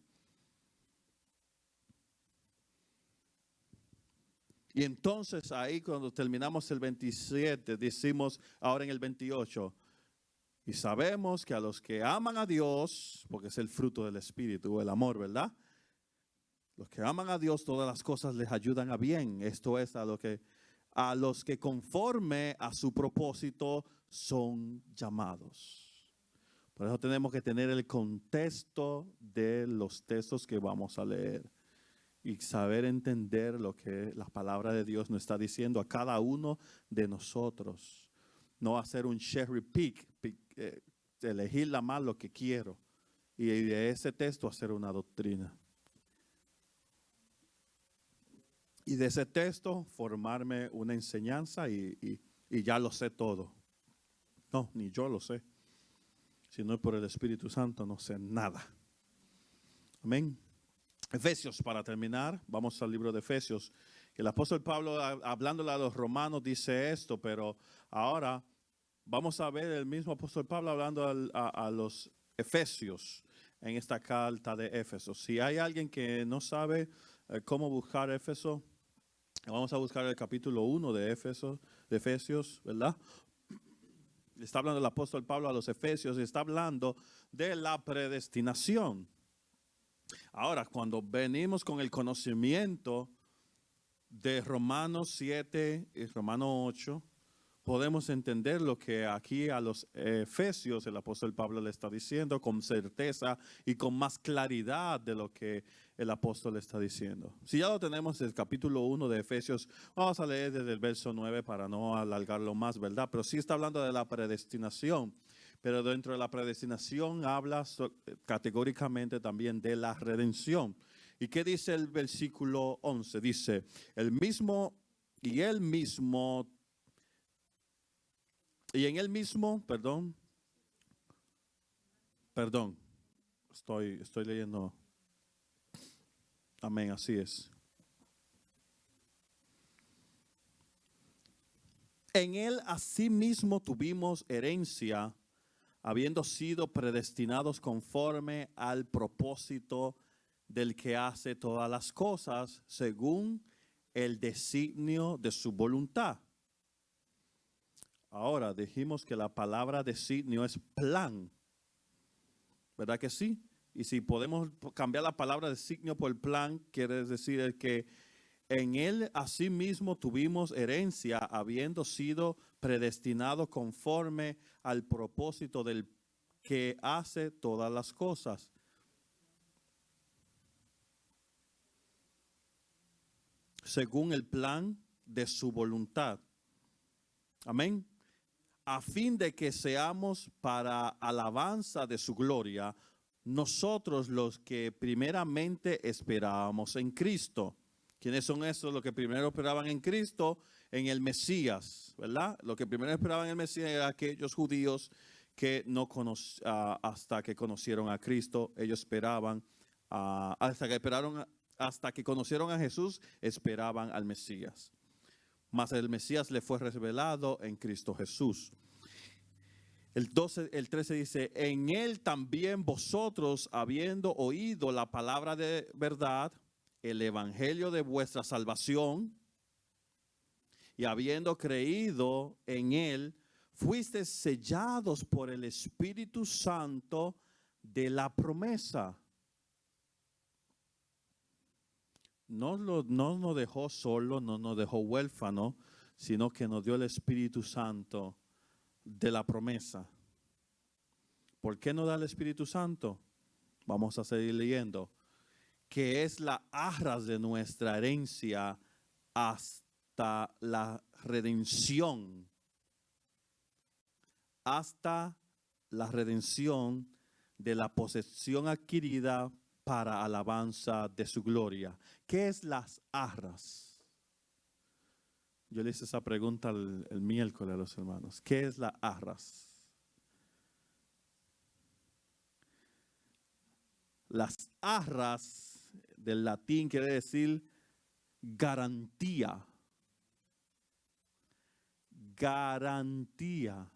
Y entonces ahí cuando terminamos el 27, decimos ahora en el 28, y sabemos que a los que aman a Dios, porque es el fruto del Espíritu, el amor, ¿verdad? Los que aman a Dios, todas las cosas les ayudan a bien. Esto es a los que conforme a su propósito son llamados. Por eso tenemos que tener el contexto de los textos que vamos a leer. Y saber entender lo que la palabra de Dios nos está diciendo a cada uno de nosotros. No hacer un cherry pick, elegir la más lo que quiero. Y de ese texto hacer una doctrina. Y de ese texto formarme una enseñanza y ya lo sé todo. No, ni yo lo sé. Si no es por el Espíritu Santo, no sé nada. Amén. Efesios, para terminar, vamos al libro de Efesios. El apóstol Pablo, hablándole a los romanos, dice esto, pero ahora vamos a ver el mismo apóstol Pablo hablando a los efesios en esta carta de Éfeso. Si hay alguien que no sabe cómo buscar Éfeso, vamos a buscar el capítulo 1 de Efesios, ¿verdad? Está hablando el apóstol Pablo a los efesios y está hablando de la predestinación. Ahora, cuando venimos con el conocimiento de Romanos 7 y Romanos 8, podemos entender lo que aquí a los efesios el apóstol Pablo le está diciendo con certeza y con más claridad de lo que el apóstol le está diciendo. Si ya lo tenemos el capítulo 1 de Efesios, vamos a leer desde el verso 9 para no alargarlo más, ¿verdad? Pero sí está hablando de la predestinación. pero dentro de la predestinación habla categóricamente también de la redención. ¿Y qué dice el versículo 11? Dice, el mismo y él mismo, y en él mismo, perdón, estoy leyendo. Amén, así es. En él asimismo tuvimos herencia, habiendo sido predestinados conforme al propósito del que hace todas las cosas según el designio de su voluntad. Ahora, dijimos que la palabra designio es plan, ¿verdad que sí? Y si podemos cambiar la palabra designio por plan, quiere decir que en él asimismo tuvimos herencia, habiendo sido predestinados conforme al propósito del que hace todas las cosas. Según el plan de su voluntad. Amén. A fin de que seamos para alabanza de su gloria, nosotros los que primeramente esperábamos en Cristo. ¿Quiénes son esos? Los que primero esperaban en Cristo, en el Mesías, ¿verdad? Los que primero esperaban en el Mesías eran aquellos judíos que no hasta que conocieron a Cristo, ellos esperaban, hasta que conocieron a Jesús, esperaban al Mesías. Mas el Mesías le fue revelado en Cristo Jesús. El 13 dice, en él también vosotros, habiendo oído la palabra de verdad, el evangelio de vuestra salvación, y habiendo creído en él, fuisteis sellados por el Espíritu Santo de la promesa. No nos dejó solo, no nos dejó huérfano, sino que nos dio el Espíritu Santo de la promesa. ¿Por qué nos da el Espíritu Santo? Vamos a seguir leyendo. Que es la arras de nuestra herencia hasta la redención. Hasta la redención de la posesión adquirida para alabanza de su gloria. ¿Qué es las arras? Yo le hice esa pregunta el miércoles a los hermanos. ¿Qué es la arras? Las arras del latín quiere decir garantía. Garantía.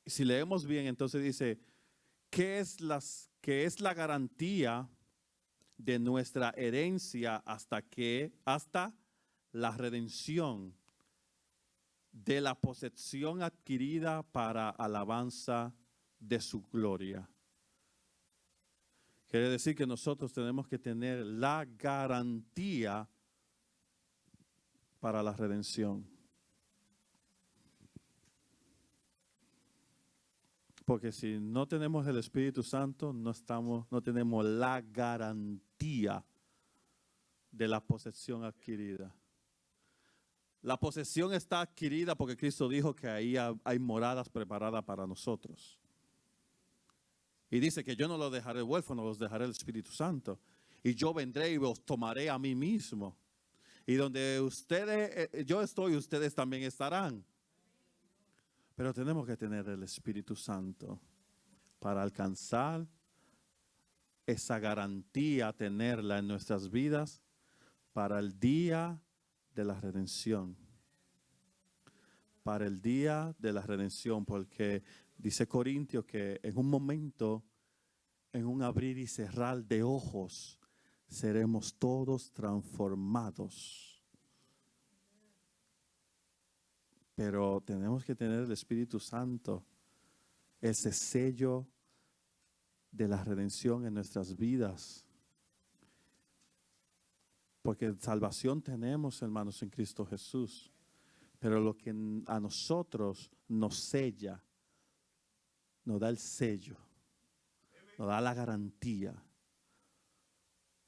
Si leemos bien, entonces dice, ¿qué es la garantía de nuestra herencia hasta la redención de la posesión adquirida para alabanza de su gloria? Quiere decir que nosotros tenemos que tener la garantía para la redención. Porque si no tenemos el Espíritu Santo, no tenemos la garantía de la posesión adquirida. La posesión está adquirida porque Cristo dijo que ahí hay moradas preparadas para nosotros. Y dice que yo no los dejaré huérfanos, los dejaré el Espíritu Santo. Y yo vendré y os tomaré a mí mismo. Y donde yo estoy, ustedes también estarán. Pero tenemos que tener el Espíritu Santo para alcanzar esa garantía, tenerla en nuestras vidas para el día de la redención. Para el día de la redención, porque dice Corintios que en un momento, en un abrir y cerrar de ojos, seremos todos transformados. Pero tenemos que tener el Espíritu Santo, ese sello de la redención en nuestras vidas. Porque salvación tenemos, hermanos, en Cristo Jesús. Pero lo que a nosotros nos sella, nos da el sello, nos da la garantía,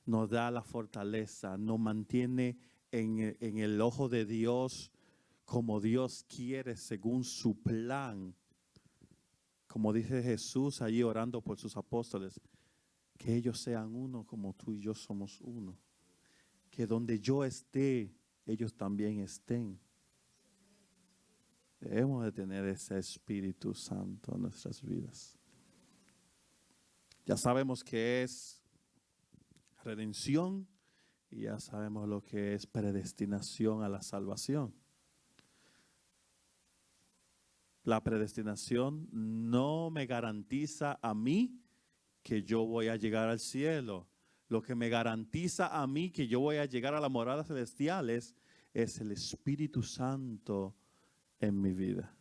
nos da la fortaleza, nos mantiene en el ojo de Dios como Dios quiere, según su plan. Como dice Jesús allí orando por sus apóstoles, que ellos sean uno como tú y yo somos uno. Que donde yo esté, ellos también estén. Debemos de tener ese Espíritu Santo en nuestras vidas. Ya sabemos que es redención y ya sabemos lo que es predestinación a la salvación. La predestinación no me garantiza a mí que yo voy a llegar al cielo. Lo que me garantiza a mí que yo voy a llegar a las moradas celestiales es el Espíritu Santo en mi vida.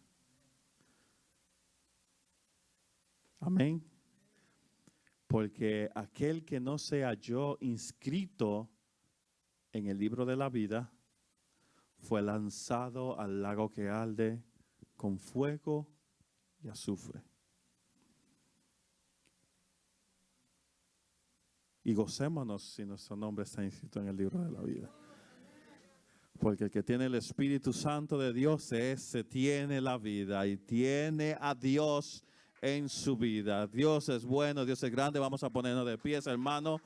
Amén. Porque aquel que no sea yo inscrito en el libro de la vida fue lanzado al lago que arde con fuego y azufre. Y gocémonos si nuestro nombre está inscrito en el libro de la vida. Porque el que tiene el Espíritu Santo de Dios, ese tiene la vida y tiene a Dios en su vida. Dios es bueno, Dios es grande. Vamos a ponernos de pies, hermano.